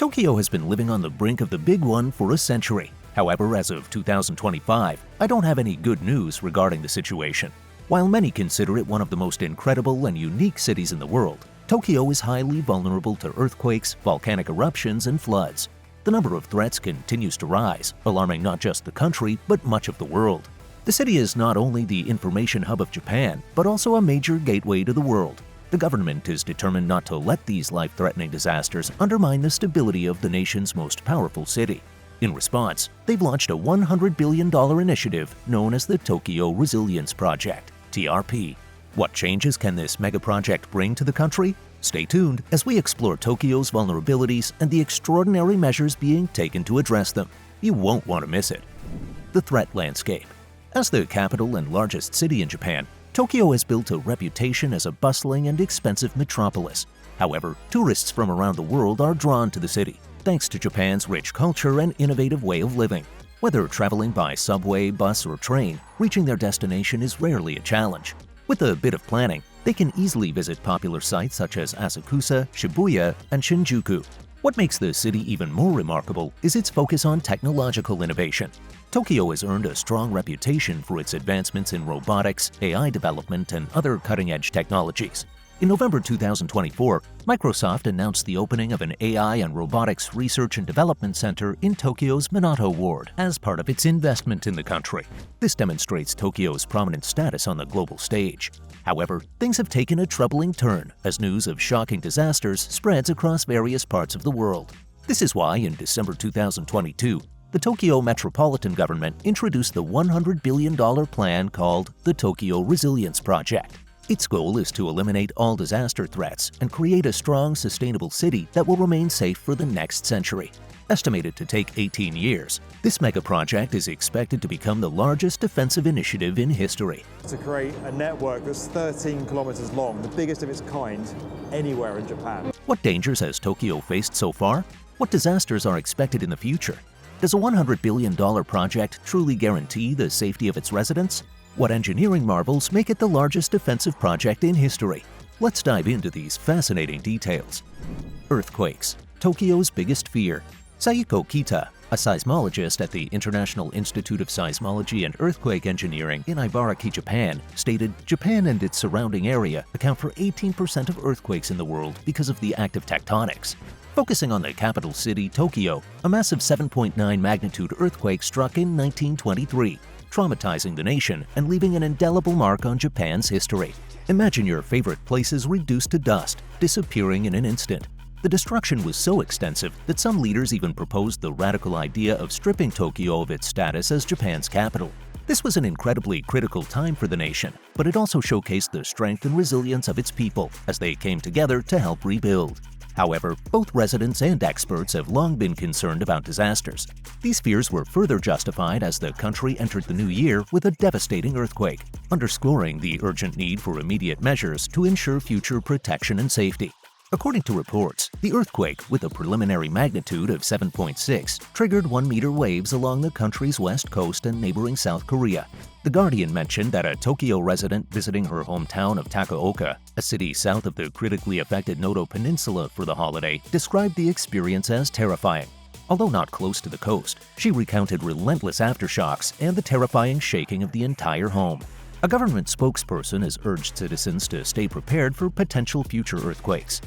Tokyo has been living on the brink of the big one for a century. However, as of 2025, I don't have any good news regarding the situation. While many consider it one of the most incredible and unique cities in the world, Tokyo is highly vulnerable to earthquakes, volcanic eruptions, and floods. The number of threats continues to rise, alarming not just the country, but much of the world. The city is not only the information hub of Japan, but also a major gateway to the world. The government is determined not to let these life-threatening disasters undermine the stability of the nation's most powerful city. In response, they've launched a $100 billion initiative known as the Tokyo Resilience Project, TRP. What changes can this mega project bring to the country? Stay tuned as we explore Tokyo's vulnerabilities and the extraordinary measures being taken to address them. You won't want to miss it. The threat landscape. As the capital and largest city in Japan, Tokyo has built a reputation as a bustling and expensive metropolis. However, tourists from around the world are drawn to the city, thanks to Japan's rich culture and innovative way of living. Whether traveling by subway, bus, or train, reaching their destination is rarely a challenge. With a bit of planning, they can easily visit popular sites such as Asakusa, Shibuya, and Shinjuku. What makes the city even more remarkable is its focus on technological innovation. Tokyo has earned a strong reputation for its advancements in robotics, AI development, and other cutting-edge technologies. In November 2024, Microsoft announced the opening of an AI and robotics research and development center in Tokyo's Minato Ward as part of its investment in the country. This demonstrates Tokyo's prominent status on the global stage. However, things have taken a troubling turn as news of shocking disasters spreads across various parts of the world. This is why, in December 2022, the Tokyo Metropolitan Government introduced the $100 billion plan called the Tokyo Resilience Project. Its goal is to eliminate all disaster threats and create a strong, sustainable city that will remain safe for the next century. Estimated to take 18 years, this mega project is expected to become the largest defensive initiative in history. To create a network that's 13 kilometers long, the biggest of its kind anywhere in Japan. What dangers has Tokyo faced so far? What disasters are expected in the future? Does a $100 billion project truly guarantee the safety of its residents? What engineering marvels make it the largest defensive project in history? Let's dive into these fascinating details. Earthquakes, Tokyo's biggest fear. Sayuko Kita, a seismologist at the International Institute of Seismology and Earthquake Engineering in Ibaraki, Japan, stated Japan and its surrounding area account for 18% of earthquakes in the world because of the active tectonics. Focusing on the capital city, Tokyo, a massive 7.9 magnitude earthquake struck in 1923, traumatizing the nation and leaving an indelible mark on Japan's history. Imagine your favorite places reduced to dust, disappearing in an instant. The destruction was so extensive that some leaders even proposed the radical idea of stripping Tokyo of its status as Japan's capital. This was an incredibly critical time for the nation, but it also showcased the strength and resilience of its people as they came together to help rebuild. However, both residents and experts have long been concerned about disasters. These fears were further justified as the country entered the new year with a devastating earthquake, underscoring the urgent need for immediate measures to ensure future protection and safety. According to reports, the earthquake, with a preliminary magnitude of 7.6, triggered 1-meter waves along the country's west coast and neighboring South Korea. The Guardian mentioned that a Tokyo resident visiting her hometown of Takaoka, a city south of the critically affected Noto Peninsula for the holiday, described the experience as terrifying. Although not close to the coast, she recounted relentless aftershocks and the terrifying shaking of the entire home. A government spokesperson has urged citizens to stay prepared for potential future earthquakes.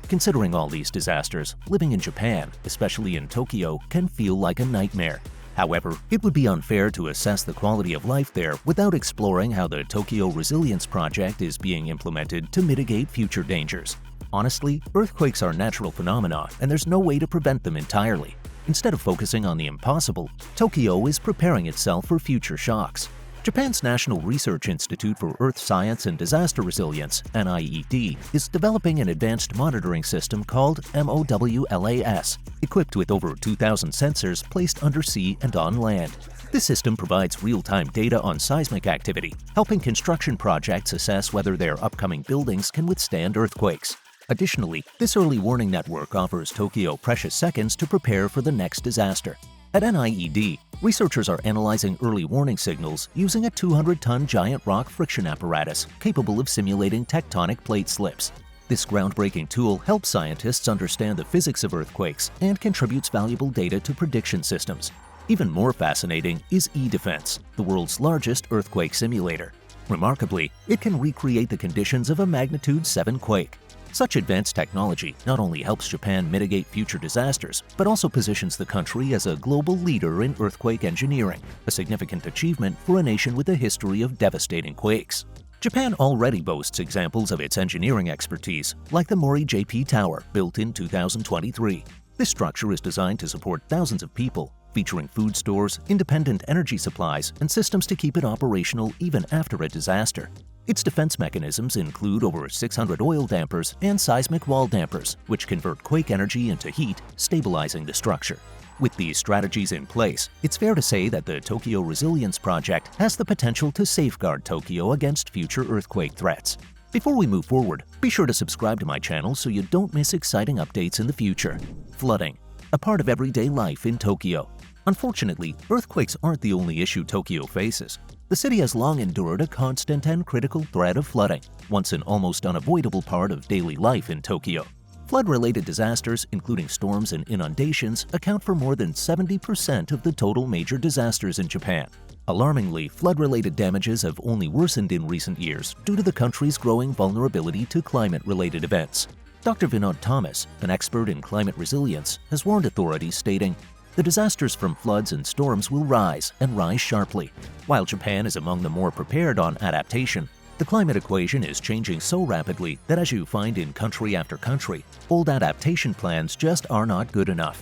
Considering all these disasters, living in Japan, especially in Tokyo, can feel like a nightmare. However, it would be unfair to assess the quality of life there without exploring how the Tokyo Resilience Project is being implemented to mitigate future dangers. Honestly, earthquakes are natural phenomena and there's no way to prevent them entirely. Instead of focusing on the impossible, Tokyo is preparing itself for future shocks. Japan's National Research Institute for Earth Science and Disaster Resilience, NIED, is developing an advanced monitoring system called MOWLAS, equipped with over 2,000 sensors placed undersea and on land. This system provides real-time data on seismic activity, helping construction projects assess whether their upcoming buildings can withstand earthquakes. Additionally, this early warning network offers Tokyo precious seconds to prepare for the next disaster. At NIED, researchers are analyzing early warning signals using a 200-ton giant rock friction apparatus capable of simulating tectonic plate slips. This groundbreaking tool helps scientists understand the physics of earthquakes and contributes valuable data to prediction systems. Even more fascinating is eDefense, the world's largest earthquake simulator. Remarkably, it can recreate the conditions of a magnitude 7 quake. Such advanced technology not only helps Japan mitigate future disasters, but also positions the country as a global leader in earthquake engineering, a significant achievement for a nation with a history of devastating quakes. Japan already boasts examples of its engineering expertise, like the Mori JP Tower, built in 2023. This structure is designed to support thousands of people, featuring food stores, independent energy supplies, and systems to keep it operational even after a disaster. Its defense mechanisms include over 600 oil dampers and seismic wall dampers, which convert quake energy into heat, stabilizing the structure. With these strategies in place, it's fair to say that the Tokyo Resilience Project has the potential to safeguard Tokyo against future earthquake threats. Before we move forward, be sure to subscribe to my channel so you don't miss exciting updates in the future. Flooding, a part of everyday life in Tokyo. Unfortunately, earthquakes aren't the only issue Tokyo faces. The city has long endured a constant and critical threat of flooding, once an almost unavoidable part of daily life in Tokyo. Flood-related disasters, including storms and inundations, account for more than 70% of the total major disasters in Japan. Alarmingly, flood-related damages have only worsened in recent years due to the country's growing vulnerability to climate-related events. Dr. Vinod Thomas, an expert in climate resilience, has warned authorities, stating, "The disasters from floods and storms will rise and rise sharply. While Japan is among the more prepared on adaptation, the climate equation is changing so rapidly that, as you find in country after country, old adaptation plans just are not good enough."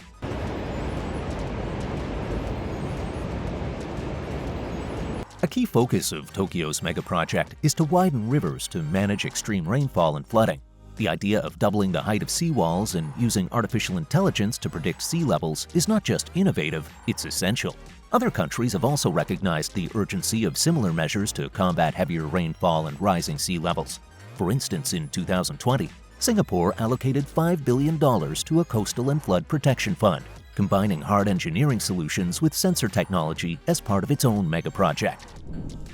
A key focus of Tokyo's megaproject is to widen rivers to manage extreme rainfall and flooding. The idea of doubling the height of seawalls and using artificial intelligence to predict sea levels is not just innovative, it's essential. Other countries have also recognized the urgency of similar measures to combat heavier rainfall and rising sea levels. For instance, in 2020, Singapore allocated $5 billion to a coastal and flood protection fund, combining hard engineering solutions with sensor technology as part of its own megaproject.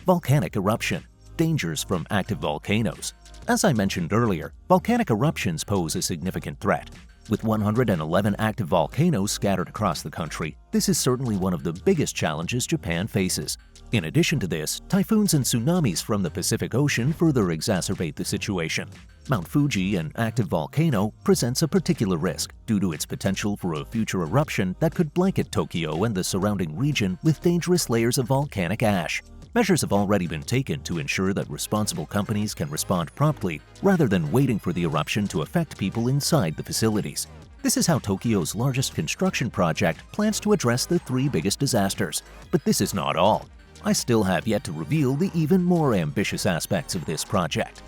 Volcanic eruption, dangers from active volcanoes. As I mentioned earlier, volcanic eruptions pose a significant threat. With 111 active volcanoes scattered across the country, this is certainly one of the biggest challenges Japan faces. In addition to this, typhoons and tsunamis from the Pacific Ocean further exacerbate the situation. Mount Fuji, an active volcano, presents a particular risk due to its potential for a future eruption that could blanket Tokyo and the surrounding region with dangerous layers of volcanic ash. Measures have already been taken to ensure that responsible companies can respond promptly rather than waiting for the eruption to affect people inside the facilities. This is how Tokyo's largest construction project plans to address the 3 biggest disasters. But this is not all. I still have yet to reveal the even more ambitious aspects of this project.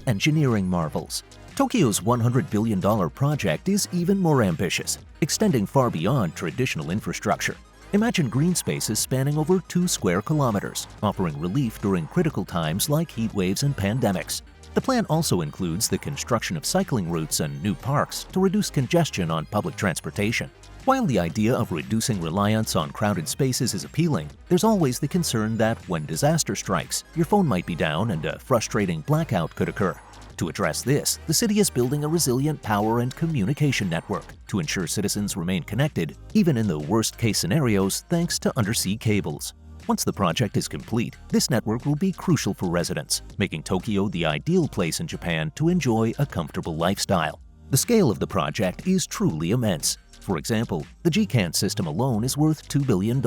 Engineering marvels. Tokyo's $100 billion project is even more ambitious, extending far beyond traditional infrastructure. Imagine green spaces spanning over 2 square kilometers, offering relief during critical times like heat waves and pandemics. The plan also includes the construction of cycling routes and new parks to reduce congestion on public transportation. While the idea of reducing reliance on crowded spaces is appealing, there's always the concern that when disaster strikes, your phone might be down and a frustrating blackout could occur. To address this, the city is building a resilient power and communication network to ensure citizens remain connected, even in the worst-case scenarios, thanks to undersea cables. Once the project is complete, this network will be crucial for residents, making Tokyo the ideal place in Japan to enjoy a comfortable lifestyle. The scale of the project is truly immense. For example, the GCAN system alone is worth $2 billion.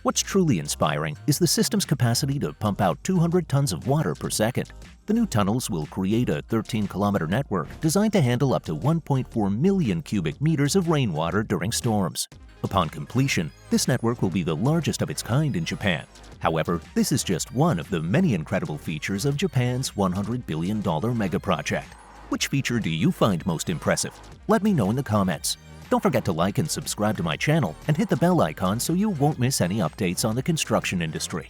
What's truly inspiring is the system's capacity to pump out 200 tons of water per second. The new tunnels will create a 13-kilometer network designed to handle up to 1.4 million cubic meters of rainwater during storms. Upon completion, this network will be the largest of its kind in Japan. However, this is just one of the many incredible features of Japan's $100 billion megaproject. Which feature do you find most impressive? Let me know in the comments. Don't forget to like and subscribe to my channel and hit the bell icon so you won't miss any updates on the construction industry.